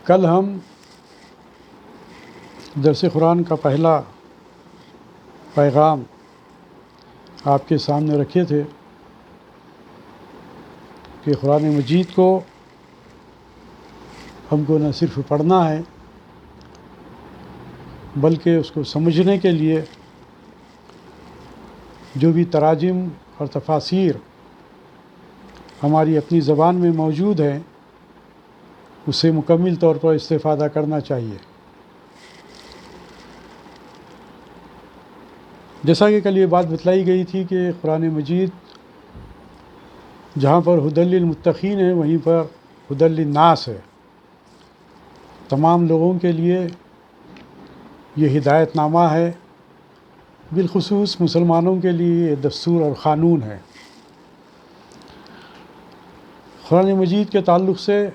کل ہم درس قرآن کا پہلا پیغام آپ کے سامنے رکھے تھے کہ قرآن مجید کو ہم کو نہ صرف پڑھنا ہے بلکہ اس کو سمجھنے کے لیے جو بھی تراجم اور تفاسیر ہماری اپنی زبان میں موجود ہیں اس سے مکمل طور پر استفادہ کرنا چاہیے۔ جیسا کہ کل یہ بات بتلائی گئی تھی کہ قرآن مجید جہاں پر ھدی للمتقین ہے وہیں پر ھدی للناس ہے، تمام لوگوں کے لیے یہ ہدایت نامہ ہے، بالخصوص مسلمانوں کے لیے یہ دستور اور قانون ہے۔ قرآن مجید کے تعلق سے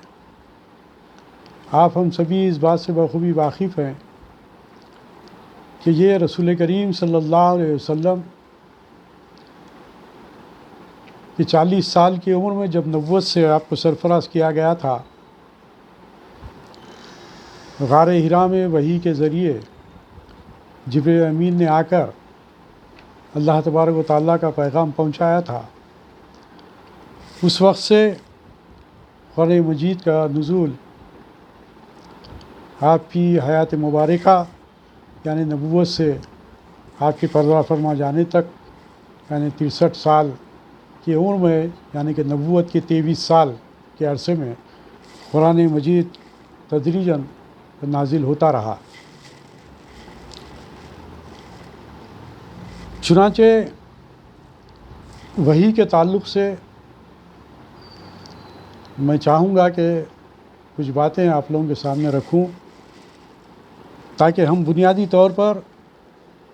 آپ ہم سبھی اس بات سے بخوبی واقف ہیں کہ یہ رسول کریم صلی اللہ علیہ وسلم کی 40 سال کی عمر میں جب نبوت سے آپ کو سرفراز کیا گیا تھا، غار حرا میں وحی کے ذریعے جبریل امین نے آ کر اللہ تبارک و تعالیٰ کا پیغام پہنچایا تھا، اس وقت سے قرآن مجید کا نزول آپ کی حیات مبارکہ یعنی نبوت سے آپ کی پردہ فرما جانے تک یعنی 63 سال کی عمر میں یعنی کہ نبوت کے 23 سال کے عرصے میں قرآن مجید تدریجاً نازل ہوتا رہا۔ چنانچہ وحی کے تعلق سے میں چاہوں گا کہ کچھ باتیں آپ لوگوں کے سامنے رکھوں تاکہ ہم بنیادی طور پر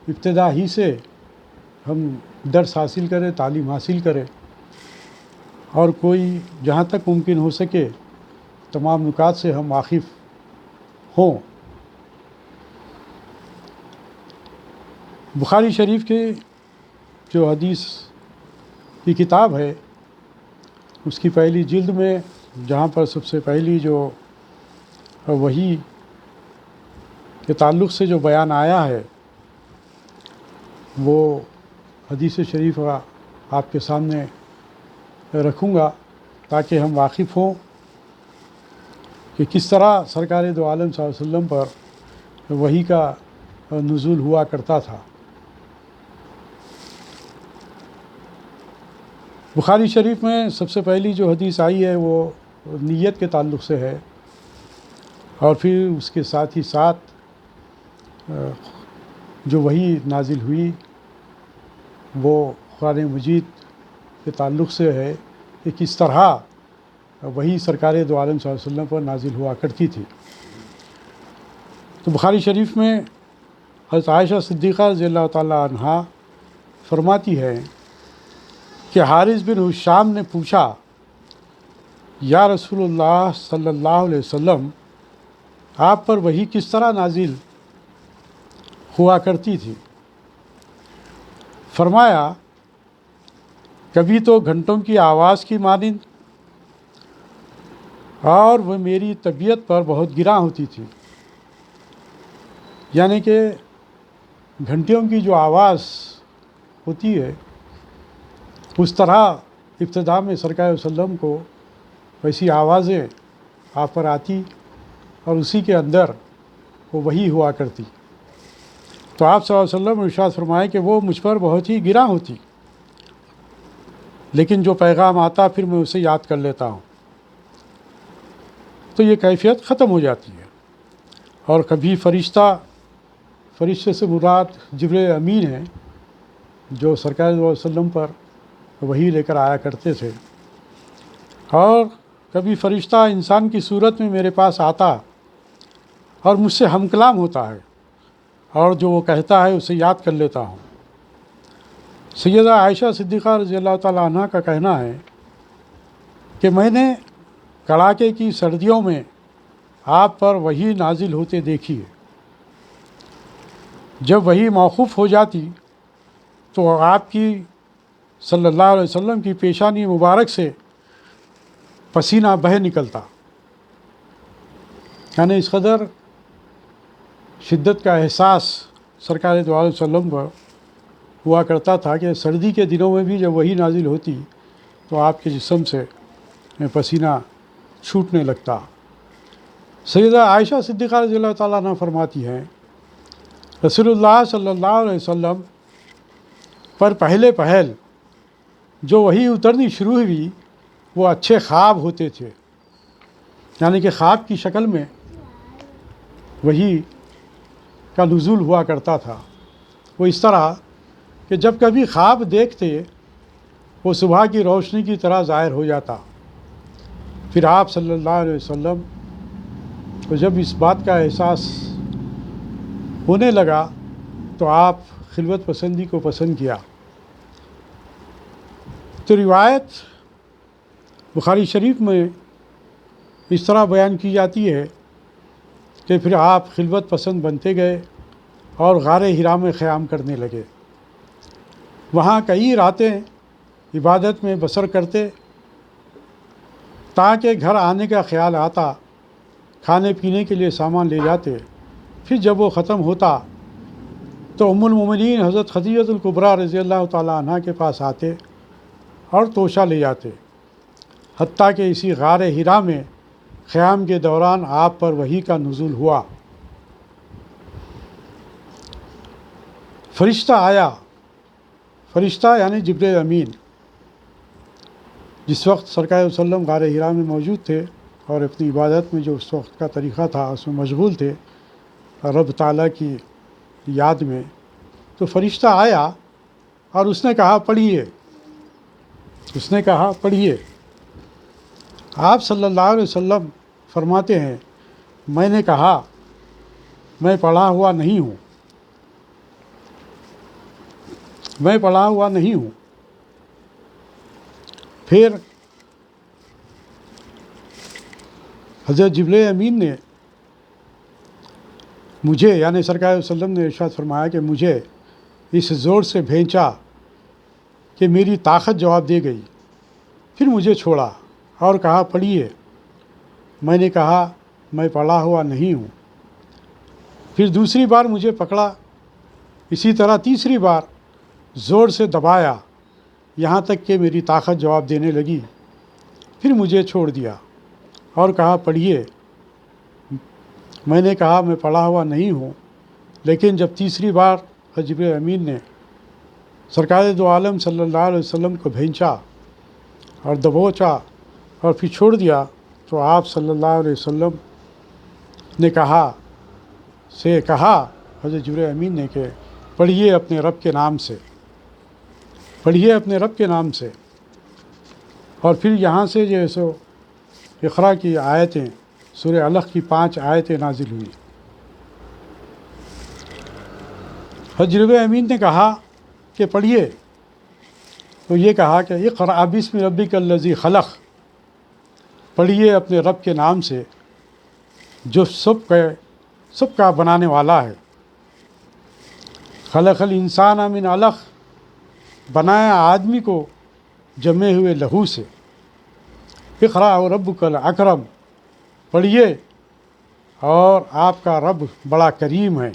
ابتدا ہی سے ہم درس حاصل کریں، تعلیم حاصل کریں اور کوئی جہاں تک ممکن ہو سکے تمام نکات سے ہم واقف ہوں۔ بخاری شریف کی جو حدیث کی کتاب ہے اس کی پہلی جلد میں جہاں پر سب سے پہلی جو وحی کے تعلق سے جو بیان آیا ہے وہ حدیث شریف آپ کے سامنے رکھوں گا تاکہ ہم واقف ہوں کہ کس طرح سرکار دو عالم صلی اللہ علیہ وسلم پر وحی کا نزول ہوا کرتا تھا۔ بخاری شریف میں سب سے پہلی جو حدیث آئی ہے وہ نیت کے تعلق سے ہے اور پھر اس کے ساتھ ہی ساتھ جو وحی نازل ہوئی وہ قرآن مجید کے تعلق سے ہے کہ کس طرح وحی سرکار دو عالم صلی اللہ علیہ وسلم پر نازل ہوا کرتی تھی۔ تو بخاری شریف میں حضرت عائشہ صدیقہ رضی اللہ تعالیٰ عنہا فرماتی ہے کہ حارث بن حشام نے پوچھا، یا رسول اللہ صلی اللہ علیہ وسلم آپ پر وحی کس طرح نازل ہوا کرتی تھی؟ فرمایا، کبھی تو گھنٹوں کی آواز کی مانند اور وہ میری طبیعت پر بہت گراں ہوتی تھی، یعنی کہ گھنٹیوں کی جو آواز ہوتی ہے اس طرح ابتدا میں سرکار وسلم کو ویسی آوازیں آپ پر آتی اور اسی کے اندر وہ وحی ہوا کرتی۔ تو آپ صلی اللہ علیہ وسلم نے ارشاد فرمایا کہ وہ مجھ پر بہت ہی گراں ہوتی، لیکن جو پیغام آتا پھر میں اسے یاد کر لیتا ہوں، تو یہ کیفیت ختم ہو جاتی ہے۔ اور کبھی فرشتے سے مراد جبریل امین ہیں جو سرکار صلی اللہ علیہ وسلم پر وحی لے کر آیا کرتے تھے، اور کبھی فرشتہ انسان کی صورت میں میرے پاس آتا اور مجھ سے ہم کلام ہوتا ہے اور جو وہ کہتا ہے اسے یاد کر لیتا ہوں۔ سیدہ عائشہ صدیقہ رضی اللہ تعالیٰ عنہ کا کہنا ہے کہ میں نے کڑاکے کی سردیوں میں آپ پر وحی نازل ہوتے دیکھی ہے، جب وحی موقوف ہو جاتی تو آپ کی صلی اللہ علیہ وسلم کی پیشانی مبارک سے پسینہ بہہ نکلتا، یعنی اس قدر شدت کا احساس سرکار دو عالم صلی اللہ علیہ وسلم پر ہوا کرتا تھا کہ سردی کے دنوں میں بھی جب وہی نازل ہوتی تو آپ کے جسم سے پسینہ چھوٹنے لگتا۔ سیدہ عائشہ صدیقہ رضی اللہ تعالیٰ عنہ فرماتی ہیں رسول اللہ صلی اللہ علیہ وسلم پر پہل جو وحی اترنی شروع ہوئی وہ اچھے خواب ہوتے تھے، یعنی کہ خواب کی شکل میں وحی کا نزول ہوا کرتا تھا۔ وہ اس طرح کہ جب کبھی خواب دیکھتے وہ صبح کی روشنی کی طرح ظاہر ہو جاتا۔ پھر آپ صلی اللہ علیہ وسلم کو جب اس بات کا احساس ہونے لگا تو آپ خلوت پسندی کو پسند کیا۔ تو روایت بخاری شریف میں اس طرح بیان کی جاتی ہے کہ پھر آپ خلوت پسند بنتے گئے اور غار حرا میں قیام کرنے لگے۔ وہاں کئی راتیں عبادت میں بسر کرتے تاکہ گھر آنے کا خیال آتا، کھانے پینے کے لیے سامان لے جاتے۔ پھر جب وہ ختم ہوتا تو ام المومنین حضرت خدیجہ الکبریٰ رضی اللہ تعالیٰ عنہ کے پاس آتے اور توشہ لے جاتے، حتیٰ کہ اسی غار حرا میں قیام کے دوران آپ پر وحی کا نزول ہوا۔ فرشتہ آیا، فرشتہ یعنی جبریل امین، جس وقت سرکار صلی اللہ علیہ وسلم غار حرا میں موجود تھے اور اپنی عبادت میں جو اس وقت کا طریقہ تھا اس میں مشغول تھے رب تعالیٰ کی یاد میں، تو فرشتہ آیا اور اس نے کہا پڑھیے، اس نے کہا پڑھیے۔ آپ صلی اللہ علیہ وسلم فرماتے ہیں میں نے کہا میں پڑھا ہوا نہیں ہوں، میں پڑھا ہوا نہیں ہوں۔ پھر حضرت جبریل امین نے مجھے یعنی سرکار صلی اللہ علیہ وسلم نے ارشاد فرمایا کہ مجھے اس زور سے بھینچا کہ میری طاقت جواب دے گئی، پھر مجھے چھوڑا اور کہا پڑھیے۔ میں نے کہا میں پڑھا ہوا نہیں ہوں۔ پھر دوسری بار مجھے پکڑا، اسی طرح تیسری بار زور سے دبایا یہاں تک کہ میری طاقت جواب دینے لگی، پھر مجھے چھوڑ دیا اور کہا پڑھیے۔ میں نے کہا میں پڑھا ہوا نہیں ہوں، لیکن جب تیسری بار جبریل امین نے سرکار دو عالم صلی اللہ علیہ وسلم کو بھینچا اور دبوچا اور پھر چھوڑ دیا تو آپ صلی اللہ علیہ وسلم نے کہا حضرت جبریل امین نے کہ پڑھیے اپنے رب کے نام سے، پڑھیے اپنے رب کے نام سے۔ اور پھر یہاں سے جو ہے سو اقرا کی آیتیں، سورہ علق کی 5 آیتیں نازل ہوئی۔ حضرت جبریل امین نے کہا کہ پڑھیے، تو یہ کہا کہ اقرأ بسم ربک الذی خلق، پڑھیے اپنے رب کے نام سے جو سب کا بنانے والا ہے۔ خلق الانسان من علق، بنایا آدمی کو جمے ہوئے لہو سے۔ اقرأ ربک الاکرم، پڑھیے اور آپ کا رب بڑا کریم ہے۔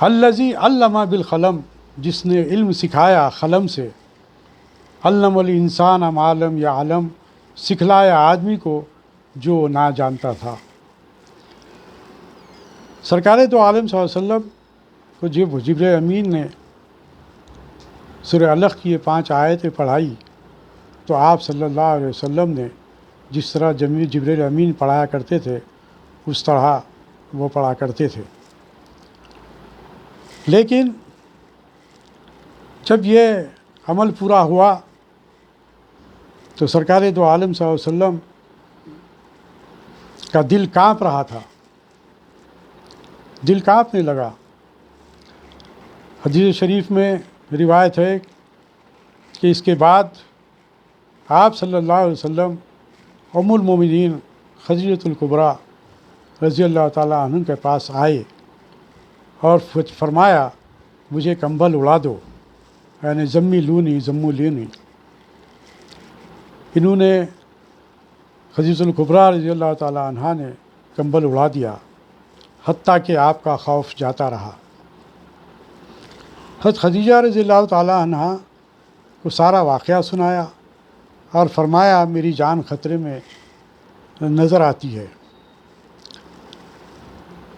الذی علم بالقلم، جس نے علم سکھایا قلم سے۔ علم الانسان ما لم یعلم، سکھلایا آدمی کو جو نہ جانتا تھا۔ سرکار دو عالم صلی اللہ علیہ وسلم کو جب جبریل امین نے سورہ علق کی یہ 5 آیتیں پڑھائی تو آپ صلی اللہ علیہ وسلم نے جس طرح جبریل امین پڑھایا کرتے تھے اس طرح وہ پڑھا کرتے تھے۔ لیکن جب یہ عمل پورا ہوا تو سرکار دو عالم صلی اللہ علیہ وسلم کا دل کانپ رہا تھا، دل کانپنے لگا۔ حدیث شریف میں روایت ہے کہ اس کے بعد آپ صلی اللہ علیہ وسلم ام المومنین خدیجہ الکبریٰ رضی اللہ تعالیٰ عنہ کے پاس آئے اور فرمایا مجھے کمبل اڑا دو، یعنی زمی لونی زمو لونی۔ انہوں نے خدیجہ الکبریٰ رضی اللہ تعالیٰ عنہا نے کمبل اڑا دیا حتیٰ کہ آپ کا خوف جاتا رہا۔ حضرت خدیجہ رضی اللہ تعالیٰ عنہا کو سارا واقعہ سنایا اور فرمایا میری جان خطرے میں نظر آتی ہے۔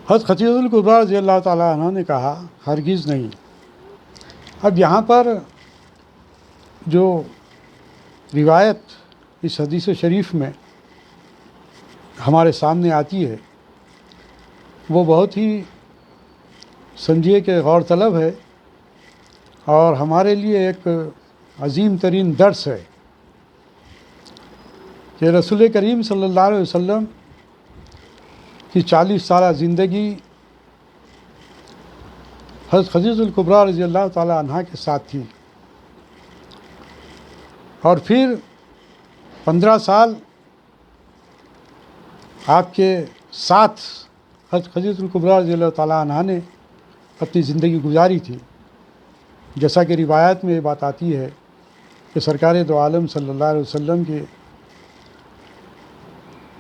حضرت خدیجہ الکبریٰ رضی اللہ تعالیٰ عنہ نے کہا ہرگز نہیں۔ اب یہاں پر جو روایت اس حدیث شریف میں ہمارے سامنے آتی ہے وہ بہت ہی سمجھیے کہ غور طلب ہے اور ہمارے لیے ایک عظیم ترین درس ہے کہ رسول کریم صلی اللہ علیہ وسلم کی 40 سالہ زندگی حضرت خدیجہ الکبریٰ رضی اللہ تعالیٰ عنہا کے ساتھ تھی، اور پھر 15 سال آپ کے ساتھ حضرت خدیجہ الکبریٰ رضی اللہ تعالیٰ عنہا نے اپنی زندگی گزاری تھی۔ جیسا کہ روایت میں یہ بات آتی ہے کہ سرکار دو عالم صلی اللہ علیہ وسلم کی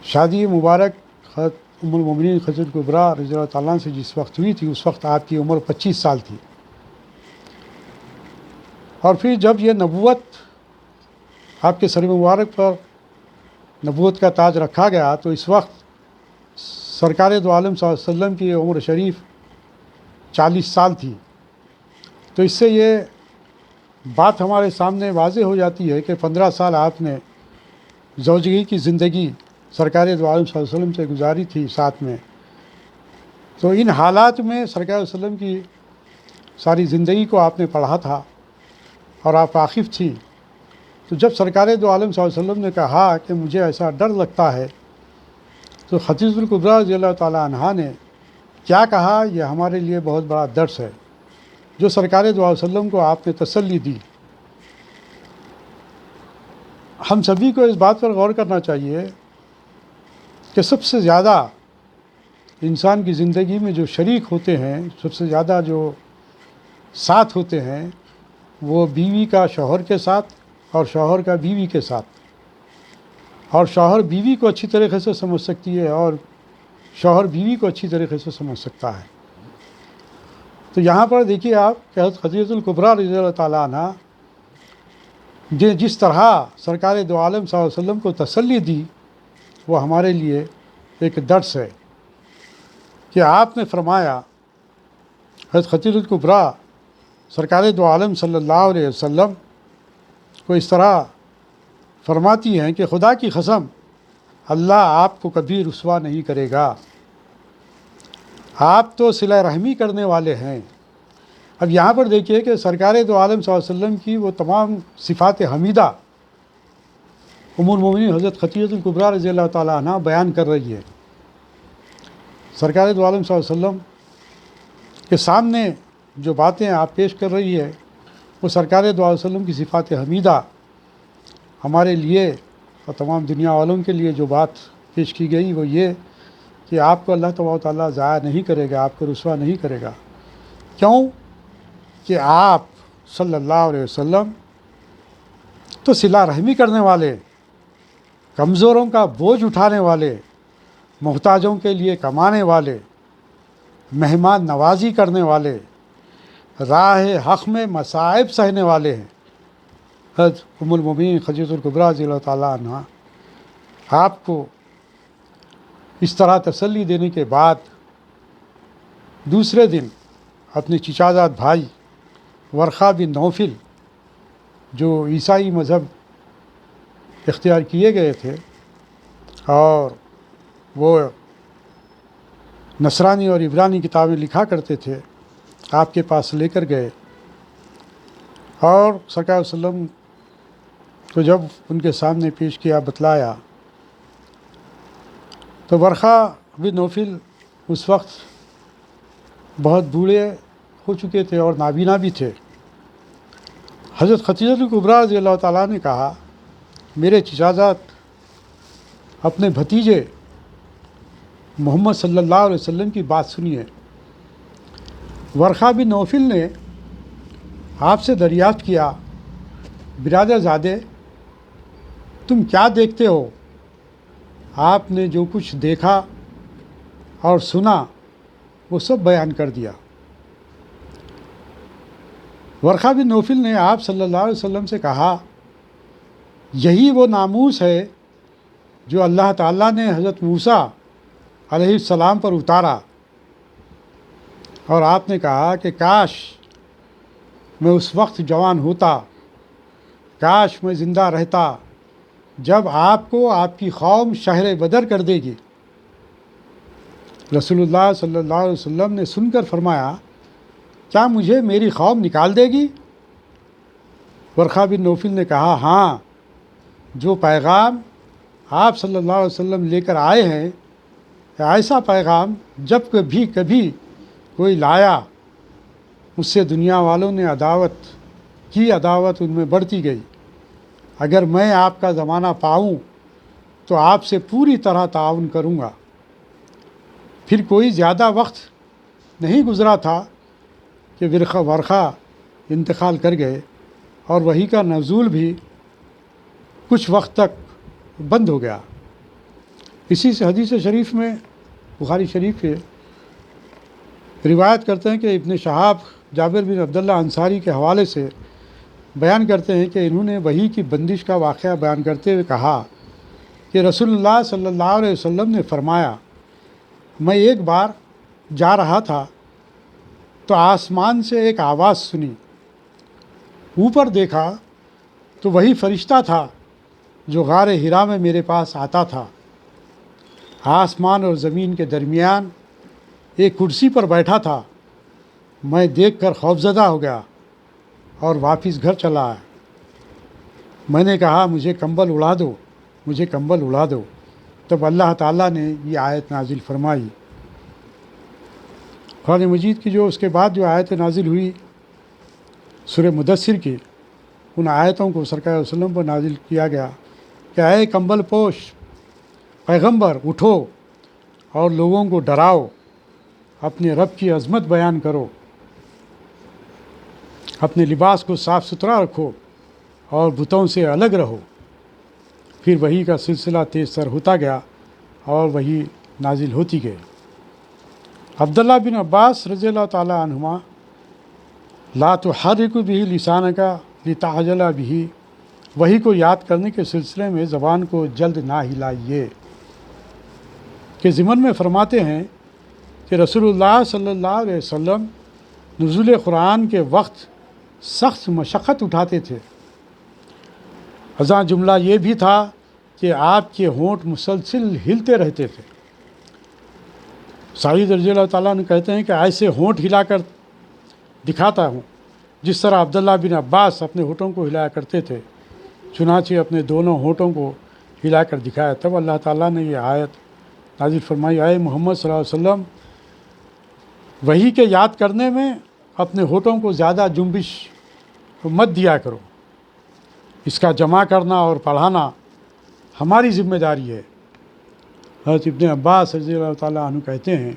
شادی مبارک حضرت ام المومنین خدیجہ الکبریٰ رضی اللہ تعالیٰ عنہ سے جس وقت ہوئی تھی اس وقت آپ کی عمر 25 سال تھی، اور پھر جب یہ نبوت آپ کے سر مبارک پر نبوت کا تاج رکھا گیا تو اس وقت سرکار دو عالم صلی اللہ علیہ وسلم کی عمر شریف 40 سال تھی۔ تو اس سے یہ بات ہمارے سامنے واضح ہو جاتی ہے کہ 15 سال آپ نے زوجگی کی زندگی سرکار دو عالم صلی اللہ علیہ وسلم سے گزاری تھی ساتھ میں۔ تو ان حالات میں سرکار علیہ وسلم کی ساری زندگی کو آپ نے پڑھا تھا اور آپ واقف تھی۔ تو جب سرکار دو عالم صلی اللہ علیہ وسلم نے کہا کہ مجھے ایسا ڈر لگتا ہے تو خدیجہ الکبریٰ رضی اللہ تعالیٰ عنہا نے کیا کہا، یہ ہمارے لیے بہت بڑا درس ہے جو سرکار دو علیہ وسلم کو آپ نے تسلی دی۔ ہم سبھی کو اس بات پر غور کرنا چاہیے کہ سب سے زیادہ انسان کی زندگی میں جو شریک ہوتے ہیں، سب سے زیادہ جو ساتھ ہوتے ہیں، وہ بیوی کا شوہر کے ساتھ اور شوہر کا بیوی کے ساتھ، اور شوہر بیوی کو اچھی طریقے سے سمجھ سکتی ہے اور شوہر بیوی کو اچھی طریقے سے سمجھ سکتا ہے۔ تو یہاں پر دیکھیے آپ کہ حضرت خدیجہ الکبریٰ رضی اللہ تعالیٰ عنہ جس طرح سرکار دو عالم صلی اللہ علیہ وسلم کو تسلی دی وہ ہمارے لیے ایک درس ہے کہ آپ نے فرمایا، حضرت خدیجہ الکبریٰ سرکار دو عالم صلی اللہ علیہ وسلم کو اس طرح فرماتی ہیں کہ خدا کی قسم اللہ آپ کو کبھی رسوا نہیں کرے گا، آپ تو صلہ رحمی کرنے والے ہیں۔ اب یہاں پر دیکھیے کہ سرکار دو عالم صلی اللہ علیہ وسلم کی وہ تمام صفات حمیدہ ام المومنین حضرت خدیجہ الکبریٰ رضی اللہ تعالیٰ عنہ بیان کر رہی ہے۔ سرکار دو عالم صلی اللہ علیہ وسلم کے سامنے جو باتیں آپ پیش کر رہی ہے وہ سرکار دو علیہ وسلم کی صفات حمیدہ ہمارے لیے اور تمام دنیا والوں کے لیے جو بات پیش کی گئی وہ یہ کہ آپ کو اللہ تبارک و تعالیٰ ضائع نہیں کرے گا، آپ کو رسوا نہیں کرے گا۔ کیوں کہ آپ صلی اللہ علیہ وسلم تو صلہ رحمی کرنے والے، کمزوروں کا بوجھ اٹھانے والے، محتاجوں کے لیے کمانے والے، مہمان نوازی کرنے والے، راہ حق میں مصائب سہنے والے ہیں۔ حضرت ام المومنین خدیجہ الکبریٰ رضی اللہ تعالیٰ عنہ آپ کو اس طرح تسلی دینے کے بعد دوسرے دن اپنے چچا زاد بھائی ورقہ بن نوفل جو عیسائی مذہب اختیار کیے گئے تھے اور وہ نصرانی اور عبرانی کتابیں لکھا کرتے تھے، آپ کے پاس لے کر گئے اور سرکار صلی اللہ علیہ وسلم کو جب ان کے سامنے پیش کیا، بتلایا، تو ورقہ بن نوفل اس وقت بہت بوڑھے ہو چکے تھے اور نابینا بھی تھے۔ حضرت خدیجہ الکبریٰ رضی اللہ تعالیٰ نے کہا میرے چچا زاد اپنے بھتیجے محمد صلی اللہ علیہ وسلم کی بات سنیے۔ ورقہ بن نوفل نے آپ سے دریافت کیا برادر زادے تم کیا دیکھتے ہو آپ نے جو کچھ دیکھا اور سنا وہ سب بیان کر دیا۔ ورقہ بن نوفل نے آپ صلی اللہ علیہ وسلم سے کہا، یہی وہ ناموس ہے جو اللہ تعالیٰ نے حضرت موسیٰ علیہ السلام پر اتارا، اور آپ نے کہا کہ کاش میں اس وقت جوان ہوتا، کاش میں زندہ رہتا جب آپ کو آپ کی قوم شہر بدر کر دے گی۔ رسول اللہ صلی اللہ علیہ وسلم نے سن کر فرمایا، کیا مجھے میری قوم نکال دے گی؟ ورقہ بن نوفل نے کہا، ہاں، جو پیغام آپ صلی اللہ علیہ وسلم لے کر آئے ہیں، ایسا پیغام جب کبھی کوئی لایا، اس سے دنیا والوں نے عداوت ان میں بڑھتی گئی۔ اگر میں آپ کا زمانہ پاؤں تو آپ سے پوری طرح تعاون کروں گا۔ پھر کوئی زیادہ وقت نہیں گزرا تھا کہ ورقہ انتقال کر گئے، اور وحی کا نزول بھی کچھ وقت تک بند ہو گیا۔ اسی سے حدیث شریف میں، بخاری شریف کے روایت کرتے ہیں کہ ابن شہاب جابر بن عبداللہ انصاری کے حوالے سے بیان کرتے ہیں کہ انہوں نے وحی کی بندش کا واقعہ بیان کرتے ہوئے کہا کہ رسول اللہ صلی اللہ علیہ وسلم نے فرمایا، میں ایک بار جا رہا تھا تو آسمان سے ایک آواز سنی، اوپر دیکھا تو وہی فرشتہ تھا جو غار حرا میں میرے پاس آتا تھا۔ آسمان اور زمین کے درمیان ایک کرسی پر بیٹھا تھا۔ میں دیکھ کر خوفزدہ ہو گیا اور واپس گھر چلا آیا۔ میں نے کہا، مجھے کمبل اڑا دو۔ تب اللہ تعالیٰ نے یہ آیت نازل فرمائی۔ قرآن مجید کی جو اس کے بعد جو آیت نازل ہوئی سورہ مدثر کی، ان آیتوں کو سرکار علیہ وسلم پر نازل کیا گیا کہ اے کمبل پوش پیغمبر، اٹھو اور لوگوں کو ڈراؤ، اپنے رب کی عظمت بیان کرو، اپنے لباس کو صاف ستھرا رکھو اور بتوں سے الگ رہو۔ پھر وحی کا سلسلہ تیز تر ہوتا گیا اور وحی نازل ہوتی گئی۔ عبداللہ بن عباس رضی اللہ تعالیٰ عنہما، لا تحرک بہ لسانک لتعجل بہ، وحی کو یاد کرنے کے سلسلے میں زبان کو جلد نہ ہلائیے، کہ ضمن میں فرماتے ہیں کہ رسول اللہ صلی اللہ علیہ وسلم نزول قرآن کے وقت سخت مشقت اٹھاتے تھے۔ ازاں جملہ یہ بھی تھا کہ آپ کے ہونٹ مسلسل ہلتے رہتے تھے۔ سعید رضی اللہ تعالیٰ عنہ کہتے ہیں کہ ایسے ہونٹ ہلا کر دکھاتا ہوں جس طرح عبداللہ بن عباس اپنے ہونٹوں کو ہلایا کرتے تھے، چنانچہ اپنے دونوں ہونٹوں کو ہلا کر دکھایا۔ تب اللہ تعالیٰ نے یہ آیت نازل فرمائی، اے محمد صلی اللہ علیہ وسلم، وحی کے یاد کرنے میں اپنے ہونٹوں کو زیادہ جنبش مت دیا کرو، اس کا جمع کرنا اور پڑھانا ہماری ذمہ داری ہے۔ حضرت ابن عباس رضی اللہ تعالیٰ عنہ کہتے ہیں،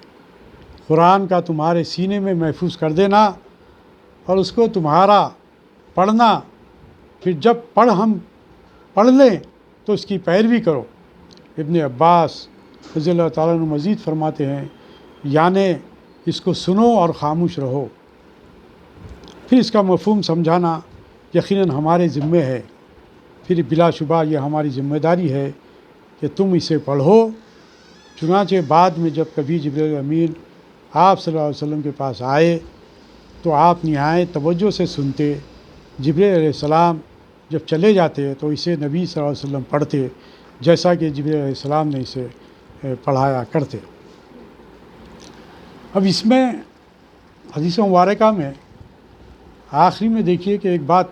قرآن کا تمہارے سینے میں محفوظ کر دینا اور اس کو تمہارا پڑھنا، پھر جب ہم پڑھ لیں تو اس کی پیروی کرو۔ ابن عباس رضی اللہ تعالیٰ عنہ مزید فرماتے ہیں، یعنی اس کو سنو اور خاموش رہو۔ پھر اس کا مفہوم سمجھانا یقیناً ہمارے ذمے ہے۔ پھر بلا شبہ یہ ہماری ذمہ داری ہے کہ تم اسے پڑھو۔ چنانچہ بعد میں جب کبھی جبریل امین آپ صلی اللہ علیہ وسلم کے پاس آئے تو آپ نہایت توجہ سے سنتے۔ جبریل علیہ السلام جب چلے جاتے تو اسے نبی صلی اللہ علیہ وسلم پڑھتے، جیسا کہ جبریل علیہ السلام نے اسے پڑھایا کرتے۔ اب اس میں حدیث مبارکہ میں آخری میں دیکھیے کہ ایک بات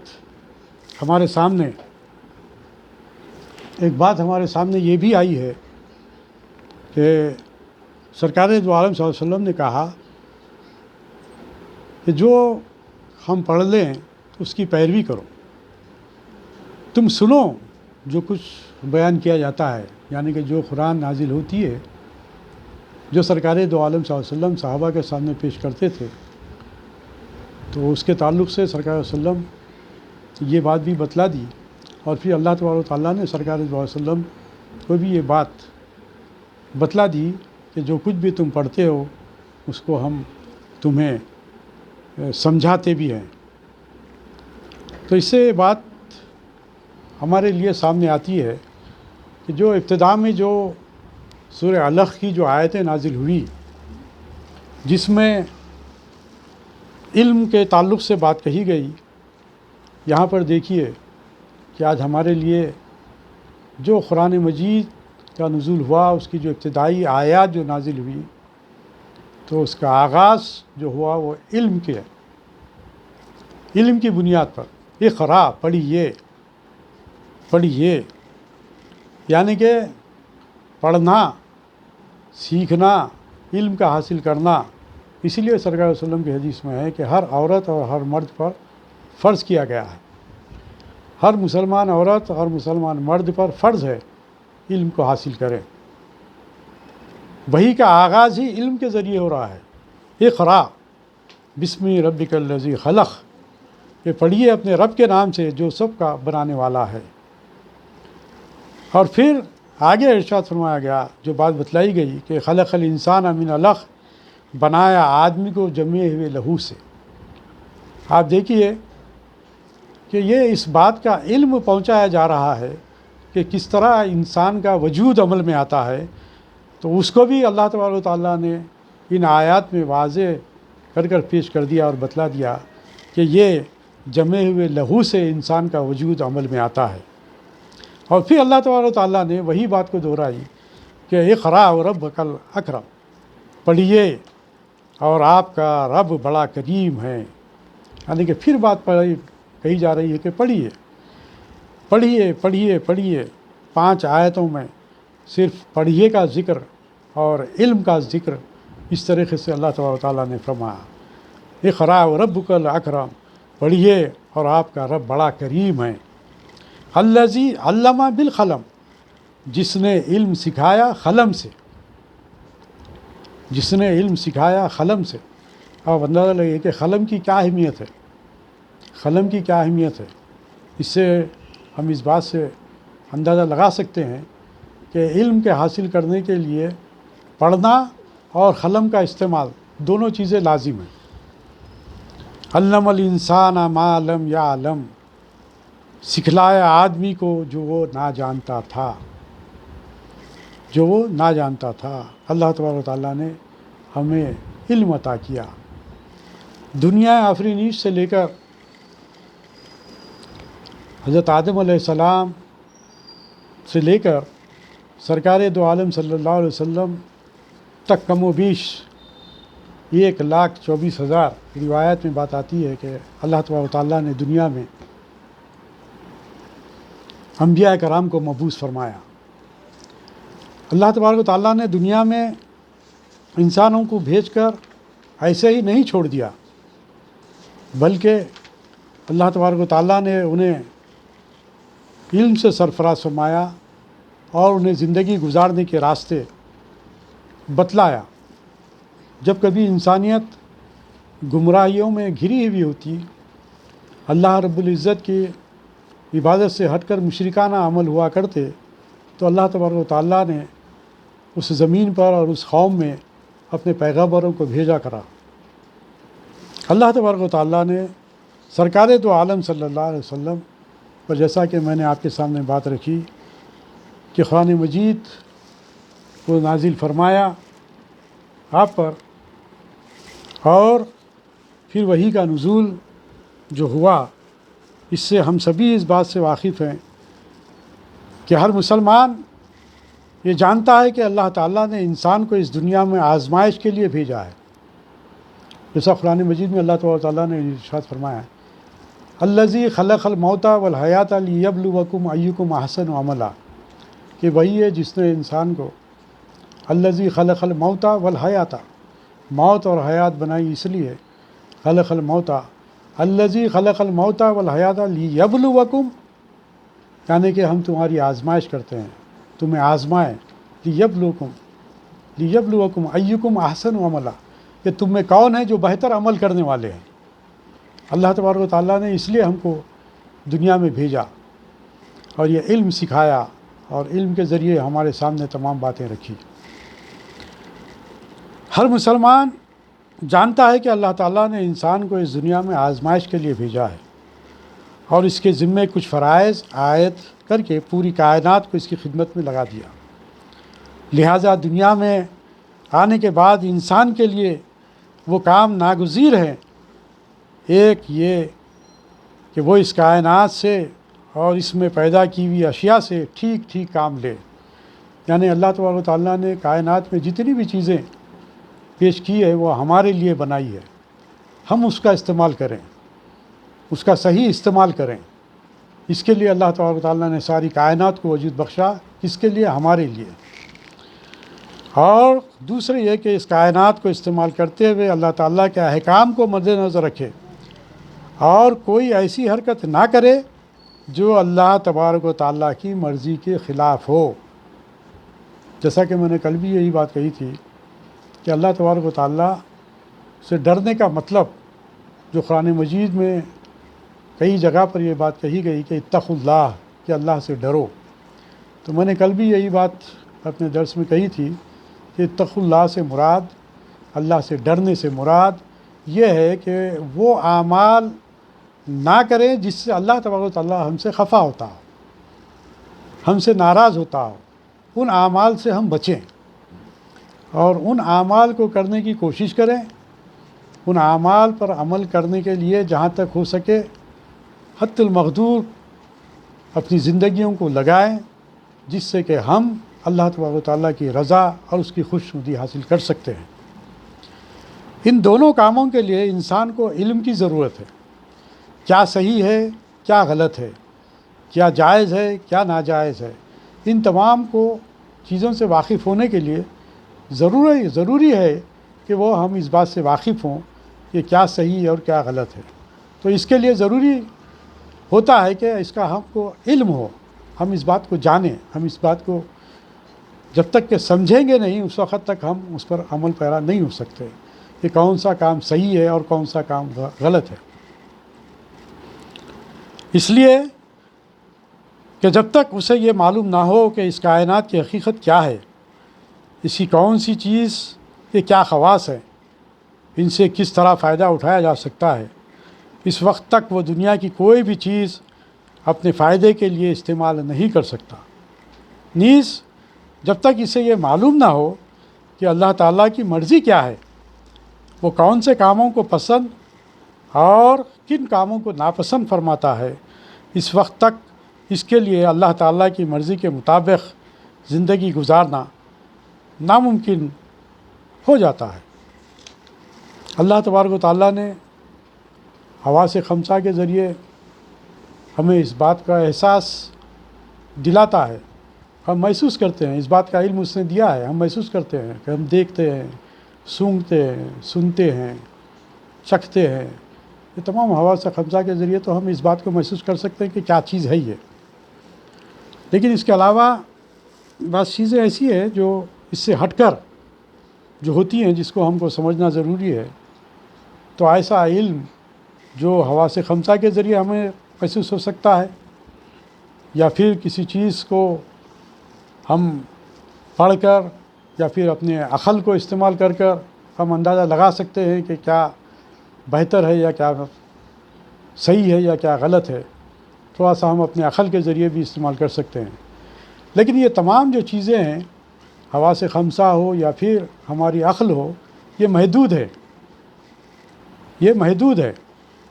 ہمارے سامنے یہ بھی آئی ہے کہ سرکار دو عالم صلی اللہ علیہ وسلم نے کہا کہ جو ہم پڑھ لیں اس کی پیروی کرو، تم سنو جو کچھ بیان کیا جاتا ہے، یعنی کہ جو قرآن نازل ہوتی ہے، جو سرکار دو عالم صلی اللہ علیہ وسلم صحابہ کے سامنے پیش کرتے تھے، تو اس کے تعلق سے سرکار صلی اللہ علیہ وسلم یہ بات بھی بتلا دی، اور پھر اللہ تبارک و تعالیٰ نے سرکار دو علیہ وسلم کو بھی یہ بات بتلا دی کہ جو کچھ بھی تم پڑھتے ہو اس کو ہم تمہیں سمجھاتے بھی ہیں۔ تو اس سے بات ہمارے لیے سامنے آتی ہے کہ جو ابتدا میں جو سورہ علق کی جو آیتیں نازل ہوئی جس میں علم کے تعلق سے بات کہی گئی، یہاں پر دیکھیے کہ آج ہمارے لیے جو قرآن مجید کا نزول ہوا، اس کی جو ابتدائی آیات جو نازل ہوئی، تو اس کا آغاز جو ہوا وہ علم کے علم کی بنیاد پر اقرا پڑھیے پڑھیے، یعنی کہ پڑھنا، سیکھنا، علم کا حاصل کرنا۔ اسی لیے سرکار علیہ وسلم کی حدیث میں ہے کہ ہر عورت اور ہر مرد پر فرض کیا گیا ہے، ہر مسلمان عورت اور مسلمان مرد پر فرض ہے علم کو حاصل کریں۔ وحی کا آغاز ہی علم کے ذریعے ہو رہا ہے۔ اقرا بسم ربک الذی خلق، یہ پڑھیے اپنے رب کے نام سے جو سب کا بنانے والا ہے۔ اور پھر آگے ارشاد فرمایا گیا، جو بات بتلائی گئی کہ خلق الانسان من علق، بنایا آدمی کو جمے ہوئے لہو سے۔ آپ دیکھیے کہ یہ اس بات کا علم پہنچایا جا رہا ہے کہ کس طرح انسان کا وجود عمل میں آتا ہے، تو اس کو بھی اللہ تبارک و تعالیٰ نے ان آیات میں واضح کر پیش کر دیا اور بتلا دیا کہ یہ جمے ہوئے لہو سے انسان کا وجود عمل میں آتا ہے۔ اور پھر اللہ تبارک و تعالیٰ نے وہی بات کو دہرائی کہ اقرا وربک الاکرم، پڑھیے اور آپ کا رب بڑا کریم ہے۔ یعنی کہ پھر بات کہی جا رہی ہے کہ پڑھیے پڑھیے پڑھیے پڑھیے۔ 5 آیتوں میں صرف پڑھیے کا ذکر اور علم کا ذکر اس طریقے سے اللہ تبارک و تعالیٰ نے فرمایا۔ اقرا وربک الاکرم، پڑھیے اور آپ کا رب بڑا کریم ہے۔ الذی علم بالقلم، جس نے علم سکھایا قلم سے، جس نے علم سکھایا قلم سے۔ اب اندازہ لگے کہ قلم کی کیا اہمیت ہے، قلم کی کیا اہمیت ہے۔ اس سے ہم اس بات سے اندازہ لگا سکتے ہیں کہ علم کے حاصل کرنے کے لیے پڑھنا اور قلم کا استعمال دونوں چیزیں لازم ہیں۔ علم الانسان ما لم یعلم، سکھلایا آدمی کو جو وہ نہ جانتا تھا، جو وہ نہ جانتا تھا۔ اللہ تبارک و تعالیٰ نے ہمیں علم عطا کیا۔ دنیا آفرینش سے لے کر حضرت آدم علیہ السلام سے لے کر سرکار دو عالم صلی اللہ علیہ وسلم تک کم و بیش 1,24,000 روایت میں بات آتی ہے کہ اللہ تبارک و تعالیٰ نے دنیا میں انبیاء کرام کو مبعوث فرمایا۔ اللہ تبارک و تعالیٰ نے دنیا میں انسانوں کو بھیج کر ایسے ہی نہیں چھوڑ دیا، بلکہ اللہ تبارک و تعالیٰ نے انہیں علم سے سرفراز فرمایا اور انہیں زندگی گزارنے کے راستے بتلایا۔ جب کبھی انسانیت گمراہیوں میں گھری ہوئی ہوتی، اللہ رب العزت کی عبادت سے ہٹ کر مشرکانہ عمل ہوا کرتے، تو اللہ تبارک و تعالیٰ نے اس زمین پر اور اس قوم میں اپنے پیغمبروں کو بھیجا کرا۔ اللہ تبارک و تعالیٰ نے سرکار دو عالم صلی اللہ علیہ وسلم پر، جیسا کہ میں نے آپ کے سامنے بات رکھی کہ قرآن مجید کو نازل فرمایا آپ پر، اور پھر وحی کا نزول جو ہوا، اس سے ہم سبھی اس بات سے واقف ہیں کہ ہر مسلمان یہ جانتا ہے کہ اللہ تعالیٰ نے انسان کو اس دنیا میں آزمائش کے لیے بھیجا ہے۔ جیسا قرآن مجید میں اللہ تعالیٰ نے ارشاد فرمایا ہے، الذی خلق الموت والحیات لیبلوکم ایکم احسن عملا، کہ وہی ہے جس نے انسان کو الذی خلق الموت والحیات، موت اور حیات بنائی اس لیے، خلق الموت، الذی خلق الموت والحیات لیبلوکم، یعنی کہ ہم تمہاری آزمائش کرتے ہیں، تمہیں آزمائیں، لیبلوکم ایکم احسن عملا، کہ تم میں کون ہے جو بہتر عمل کرنے والے ہیں۔ اللہ تبارک و تعالیٰ نے اس لیے ہم کو دنیا میں بھیجا اور یہ علم سکھایا، اور علم کے ذریعے ہمارے سامنے تمام باتیں رکھی۔ ہر مسلمان جانتا ہے کہ اللہ تعالیٰ نے انسان کو اس دنیا میں آزمائش کے لیے بھیجا ہے اور اس کے ذمے کچھ فرائض عائد کر کے پوری کائنات کو اس کی خدمت میں لگا دیا۔ لہٰذا دنیا میں آنے کے بعد انسان کے لیے وہ کام ناگزیر ہیں، ایک یہ کہ وہ اس کائنات سے اور اس میں پیدا کی ہوئی اشیاء سے ٹھیک ٹھیک کام لے۔ یعنی اللہ تبارک و تعالیٰ نے کائنات میں جتنی بھی چیزیں پیش کی ہے وہ ہمارے لیے بنائی ہے، ہم اس کا استعمال کریں، اس کا صحیح استعمال کریں۔ اس کے لیے اللہ تبارک و تعالیٰ نے ساری کائنات کو وجود بخشا، کس کے لیے؟ ہمارے لیے۔ اور دوسرے یہ کہ اس کائنات کو استعمال کرتے ہوئے اللہ تعالیٰ کے احکام کو مد نظر رکھے اور کوئی ایسی حرکت نہ کرے جو اللہ تبارک و تعالیٰ کی مرضی کے خلاف ہو۔ جیسا کہ میں نے کل بھی یہی بات کہی تھی کہ اللہ تبارک و تعالیٰ سے ڈرنے کا مطلب جو قرآن مجید میں کئی جگہ پر یہ بات کہی گئی کہ اتقوا اللہ، کہ اللہ سے ڈرو، تو میں نے کل بھی یہی بات اپنے درس میں کہی تھی کہ اتقوا اللہ سے مراد، اللہ سے ڈرنے سے مراد یہ ہے کہ وہ اعمال نہ کریں جس سے اللہ تبارک و تعالیٰ ہم سے خفا ہوتا ہو، ہم سے ناراض ہوتا ہو، ان اعمال سے ہم بچیں اور ان اعمال کو کرنے کی کوشش کریں، ان اعمال پر عمل کرنے کے لیے جہاں تک ہو سکے حد المقدور اپنی زندگیوں کو لگائیں، جس سے کہ ہم اللہ تبارک و تعالیٰ کی رضا اور اس کی خوشنودی حاصل کر سکتے ہیں۔ ان دونوں کاموں کے لیے انسان کو علم کی ضرورت ہے، کیا صحیح ہے، کیا غلط ہے، کیا جائز ہے، کیا ناجائز ہے۔ ان تمام کو چیزوں سے واقف ہونے کے لیے ضروری ہے کہ وہ ہم اس بات سے واقف ہوں کہ کیا صحیح ہے اور کیا غلط ہے۔ تو اس کے لیے ضروری ہوتا ہے کہ اس کا ہم کو علم ہو، ہم اس بات کو جانیں، ہم اس بات کو جب تک کہ سمجھیں گے نہیں اس وقت تک ہم اس پر عمل پیرا نہیں ہو سکتے کہ کون سا کام صحیح ہے اور کون سا کام غلط ہے۔ اس لیے کہ جب تک اسے یہ معلوم نہ ہو کہ اس کائنات کی حقیقت کیا ہے، اس کی کون سی چیز کے کیا خواص ہیں، ان سے کس طرح فائدہ اٹھایا جا سکتا ہے، اس وقت تک وہ دنیا کی کوئی بھی چیز اپنے فائدے کے لیے استعمال نہیں کر سکتا۔ نیز جب تک اسے یہ معلوم نہ ہو کہ اللہ تعالیٰ کی مرضی کیا ہے، وہ کون سے کاموں کو پسند اور کن کاموں کو ناپسند فرماتا ہے، اس وقت تک اس کے لیے اللہ تعالیٰ کی مرضی کے مطابق زندگی گزارنا ناممکن ہو جاتا ہے۔ اللہ تبارک و تعالیٰ نے حواس خمسہ کے ذریعے ہمیں اس بات کا احساس دلاتا ہے، ہم محسوس کرتے ہیں، اس بات کا علم اس نے دیا ہے، ہم محسوس کرتے ہیں کہ ہم دیکھتے ہیں، سونگھتے ہیں، سنتے ہیں، چکھتے ہیں، یہ تمام حواس خمسہ کے ذریعے تو ہم اس بات کو محسوس کر سکتے ہیں کہ کیا چیز ہے یہ۔ لیکن اس کے علاوہ بعض چیزیں ایسی ہیں جو اس سے ہٹ کر جو ہوتی ہیں، جس کو ہم کو سمجھنا ضروری ہے۔ تو ایسا علم جو حواس خمسہ کے ذریعے ہمیں محسوس ہو سکتا ہے، یا پھر کسی چیز کو ہم پڑھ کر یا پھر اپنے عقل کو استعمال کر کر ہم اندازہ لگا سکتے ہیں کہ کیا بہتر ہے یا کیا صحیح ہے یا کیا غلط ہے، تھوڑا سا ہم اپنے عقل کے ذریعے بھی استعمال کر سکتے ہیں۔ لیکن یہ تمام جو چیزیں ہیں، حواس خمسہ ہو یا پھر ہماری عقل ہو، یہ محدود ہے، یہ محدود ہے۔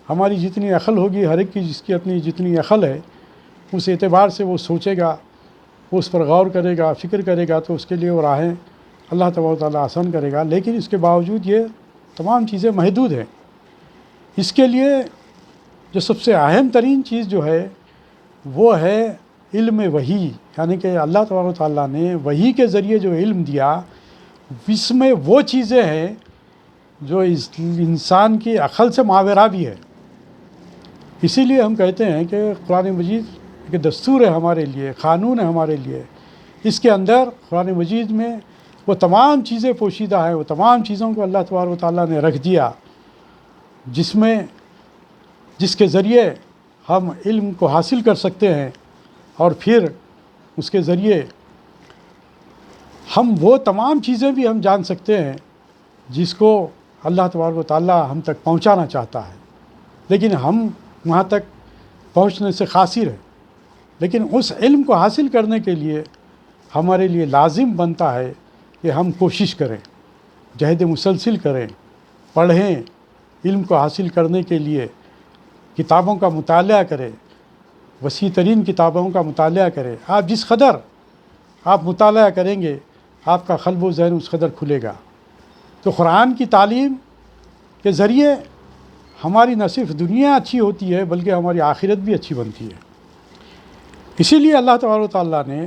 ہماری جتنی عقل ہوگی، ہر ایک کی جس کی اپنی جتنی عقل ہے، اس اعتبار سے وہ سوچے گا، وہ اس پر غور کرے گا، فکر کرے گا، تو اس کے لیے وہ راہیں اللہ تبارک و تعالیٰ آسان کرے گا۔ لیکن اس کے باوجود یہ تمام چیزیں محدود ہیں۔ اس کے لیے جو سب سے اہم ترین چیز جو ہے وہ ہے علم وحی، یعنی کہ اللہ تبارک و تعالیٰ نے وحی کے ذریعے جو علم دیا، اس میں وہ چیزیں ہیں جو انسان کی عقل سے ماوراء بھی ہے۔ اسی لیے ہم کہتے ہیں کہ قرآن مجید ایک دستور ہے ہمارے لیے، قانون ہے ہمارے لیے۔ اس کے اندر قرآن مجید میں وہ تمام چیزیں پوشیدہ ہیں، وہ تمام چیزوں کو اللہ تبارک و تعالیٰ نے رکھ دیا، جس کے ذریعے ہم علم کو حاصل کر سکتے ہیں، اور پھر اس کے ذریعے ہم وہ تمام چیزیں بھی ہم جان سکتے ہیں جس کو اللہ تبارک و تعالیٰ ہم تک پہنچانا چاہتا ہے، لیکن ہم وہاں تک پہنچنے سے قاصر ہیں۔ لیکن اس علم کو حاصل کرنے کے لیے ہمارے لیے لازم بنتا ہے کہ ہم کوشش کریں، جہد مسلسل کریں، پڑھیں، علم کو حاصل کرنے کے لیے کتابوں کا مطالعہ کریں، وسیع ترین کتابوں کا مطالعہ کریں۔ آپ جس قدر آپ مطالعہ کریں گے آپ کا قلب و ذہن اس قدر کھلے گا۔ تو قرآن کی تعلیم کے ذریعے ہماری نہ صرف دنیا اچھی ہوتی ہے بلکہ ہماری آخرت بھی اچھی بنتی ہے۔ اسی لیے اللہ تبارک و تعالیٰ نے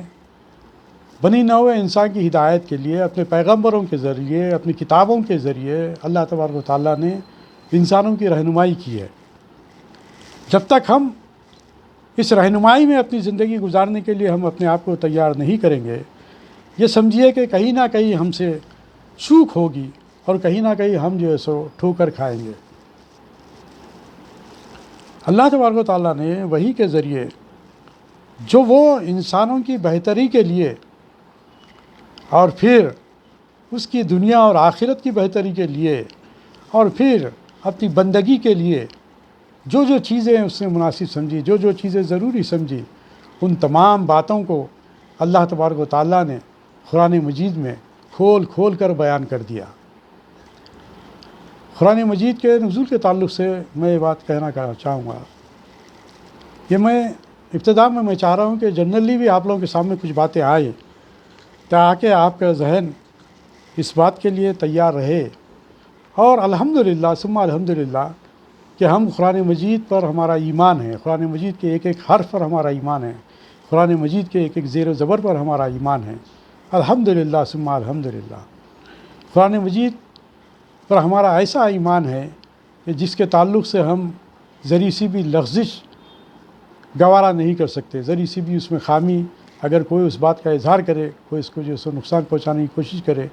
بنی نوع انسان کی ہدایت کے لیے اپنے پیغمبروں کے ذریعے، اپنی کتابوں کے ذریعے اللہ تبارک و تعالیٰ نے انسانوں کی رہنمائی کی ہے۔ جب تک ہم اس رہنمائی میں اپنی زندگی گزارنے کے لیے ہم اپنے آپ کو تیار نہیں کریں گے، یہ سمجھیے کہ کہیں نہ کہیں ہم سے چوک ہوگی اور کہیں نہ کہیں ہم جو ہے سو ٹھوکر کھائیں گے۔ اللہ تبارک و تعالیٰ نے وحی کے ذریعے جو وہ انسانوں کی بہتری کے لیے اور پھر اس کی دنیا اور آخرت کی بہتری کے لیے اور پھر اپنی بندگی کے لیے جو جو چیزیں اس نے مناسب سمجھی، جو جو چیزیں ضروری سمجھی، ان تمام باتوں کو اللہ تبارک و تعالیٰ نے قرآن مجید میں کھول کھول کر بیان کر دیا۔ قرآن مجید کے نزول کے تعلق سے میں یہ بات کہنا چاہوں گا، یہ میں ابتدا میں چاہ رہا ہوں کہ جنرلی بھی آپ لوگوں کے سامنے کچھ باتیں آئیں تاکہ آپ کا ذہن اس بات کے لیے تیار رہے، اور الحمدللہ ثم الحمدللہ کہ ہم قرآن مجید پر ہمارا ایمان ہے، قرآن مجید کے ایک ایک حرف پر ہمارا ایمان ہے، قرآن مجید کے ایک ایک زیر و زبر پر ہمارا ایمان ہے، الحمدللہ ثم الحمدللہ۔ قرآن مجید پر ہمارا ایسا ایمان ہے کہ جس کے تعلق سے ہم ذری سی بھی لغزش گوارا نہیں کر سکتے، ذری سی بھی اس میں خامی اگر کوئی اس بات کا اظہار کرے، کوئی اس کو جو سو نقصان پہنچانے کی کوشش کرے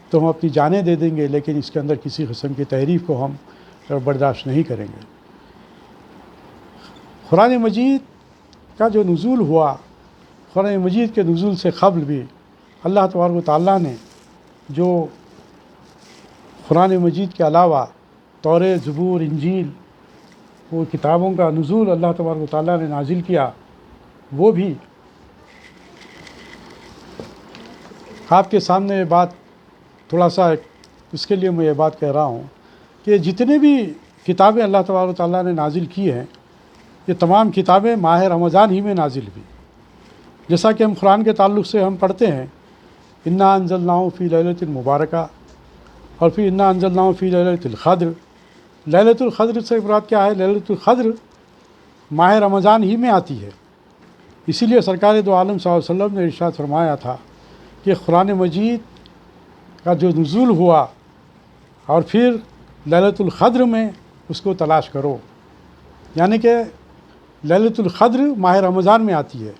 تو ہم اپنی جانیں دے دیں گے، لیکن اس کے اندر کسی قسم کی تحریف کو ہم برداشت نہیں کریں گے۔ قرآن مجید کا جو نزول ہوا، قرآن مجید کے نزول سے قبل بھی اللہ تبارک و تعالیٰ نے جو قرآن مجید کے علاوہ تورات، زبور، انجیل، وہ کتابوں کا نزول اللہ تبارک و تعالیٰ نے نازل کیا، وہ بھی آپ کے سامنے یہ بات تھوڑا سا اس کے لیے میں یہ بات کہہ رہا ہوں کہ جتنے بھی کتابیں اللہ تبارک و تعالیٰ نے نازل کی ہیں یہ تمام کتابیں ماہ رمضان ہی میں نازل ہوئی۔ جیسا کہ ہم قرآن کے تعلق سے ہم پڑھتے ہیں انا انزلناہ فی لیلۃ مبارکہ، اور پھر انا انزلناہ فی لیلۃ القدر۔ لیلۃ القدر سے مراد کیا ہے؟ لیلۃ القدر ماہ رمضان ہی میں آتی ہے، اسی لیے سرکار دو عالم صلی اللہ علیہ وسلم نے ارشاد فرمایا تھا کہ قرآن مجید کا جو نزول ہوا اور پھر لیلۃ القدر میں اس کو تلاش کرو، یعنی کہ لیلۃ القدر ماہ رمضان میں آتی ہے۔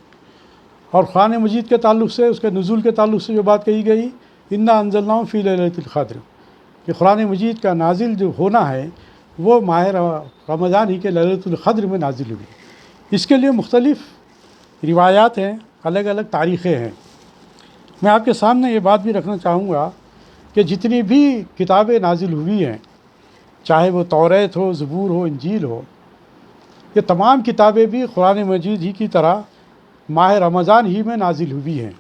اور قرآن مجید کے تعلق سے، اس کے نزول کے تعلق سے جو بات کہی گئی انا انزلناہ فی لیلۃ القدر، کہ قرآن مجید کا نازل جو ہونا ہے وہ ماہ رمضان ہی کے لیلۃ القدر میں نازل ہوئی۔ اس کے لیے مختلف روایات ہیں، الگ الگ تاریخیں ہیں۔ میں آپ کے سامنے یہ بات بھی رکھنا چاہوں گا کہ جتنی بھی کتابیں نازل ہوئی ہیں، چاہے وہ تورات ہو، زبور ہو، انجیل ہو، یہ تمام کتابیں بھی قرآن مجید ہی کی طرح ماہ رمضان ہی میں نازل ہوئی ہیں۔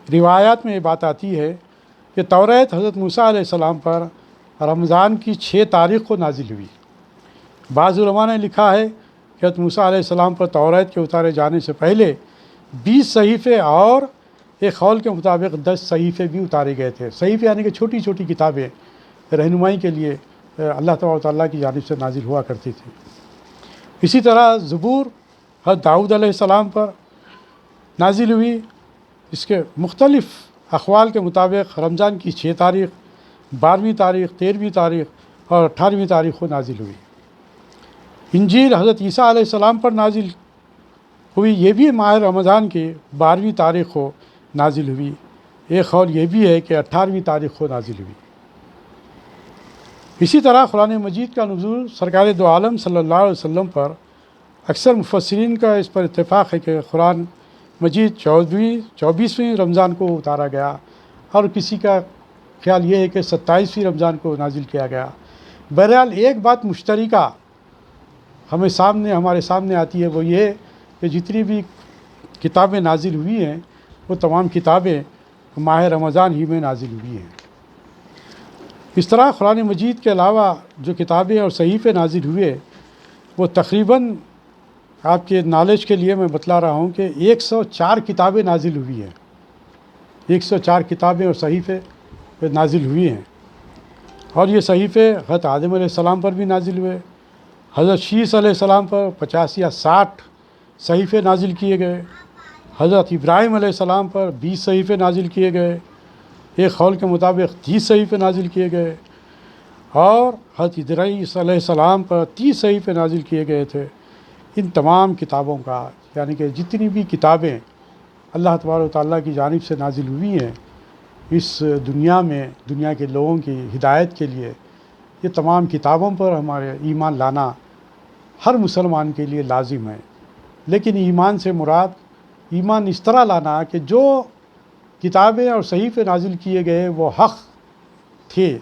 روایات میں یہ بات آتی ہے کہ تورات حضرت موسیٰ علیہ السلام پر رمضان کی 6 تاریخ کو نازل ہوئی۔ بعض علماء نے لکھا ہے کہ حضرت موسیٰ علیہ السلام پر تورات کے اتارے جانے سے پہلے 20 صحیفے اور ایک قول کے مطابق 10 صحیفے بھی اتارے گئے تھے۔ صحیفے یعنی کہ چھوٹی چھوٹی کتابیں رہنمائی کے لیے اللہ تبارک و تعالیٰ کی جانب سے نازل ہوا کرتی تھی۔ اسی طرح زبور حضرت داؤد علیہ السلام پر نازل ہوئی، اس کے مختلف اقوال کے مطابق رمضان کی 6 تاریخ، 12ویں تاریخ، 13ویں تاریخ اور 18ویں تاریخ کو نازل ہوئی۔ انجیل حضرت عیسیٰ علیہ السلام پر نازل ہوئی، یہ بھی ماہ رمضان کی 12ویں تاریخ کو نازل ہوئی۔ ایک قول یہ بھی ہے کہ 18ویں تاریخ کو نازل ہوئی۔ اسی طرح قرآن مجید کا نزول سرکار دو عالم صلی اللہ علیہ وسلم پر اکثر مفسرین کا اس پر اتفاق ہے کہ قرآن مجید 24ویں رمضان کو اتارا گیا، اور کسی کا خیال یہ ہے کہ 27ویں رمضان کو نازل کیا گیا۔ بہرحال ایک بات مشترکہ ہمارے سامنے آتی ہے، وہ یہ کہ جتنی بھی کتابیں نازل ہوئی ہیں وہ تمام کتابیں ماہ رمضان ہی میں نازل ہوئی ہیں۔ اس طرح قرآن مجید کے علاوہ جو کتابیں اور صحیفے نازل ہوئے وہ تقریباً آپ کے نالج کے لیے میں بتلا رہا ہوں کہ 104 کتابیں نازل ہوئی ہیں۔ 104 کتابیں اور صحیفے نازل ہوئی ہیں، اور یہ صحیفے حضرت آدم علیہ السلام پر بھی نازل ہوئے، حضرت شیس علیہ السلام پر 50 یا 60 صحیفے نازل کیے گئے، حضرت ابراہیم علیہ السلام پر 20 صحیفے نازل کیے گئے، ایک قول کے مطابق 30 صحیفے نازل کیے گئے، اور حضرت ادریس علیہ السلام پر 30 صحیفے نازل کیے گئے تھے۔ ان تمام کتابوں کا، یعنی کہ جتنی بھی کتابیں اللہ تبارک و تعالیٰ کی جانب سے نازل ہوئی ہیں اس دنیا میں، دنیا کے لوگوں کی ہدایت کے لیے، یہ تمام کتابوں پر ہمارے ایمان لانا ہر مسلمان کے لیے لازم ہے۔ لیکن ایمان سے مراد ایمان اس طرح لانا کہ جو کتابیں اور صحیفے نازل کیے گئے وہ حق تھے،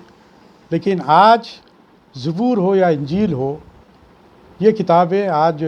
لیکن آج زبور ہو یا انجیل ہو، یہ کتابیں آج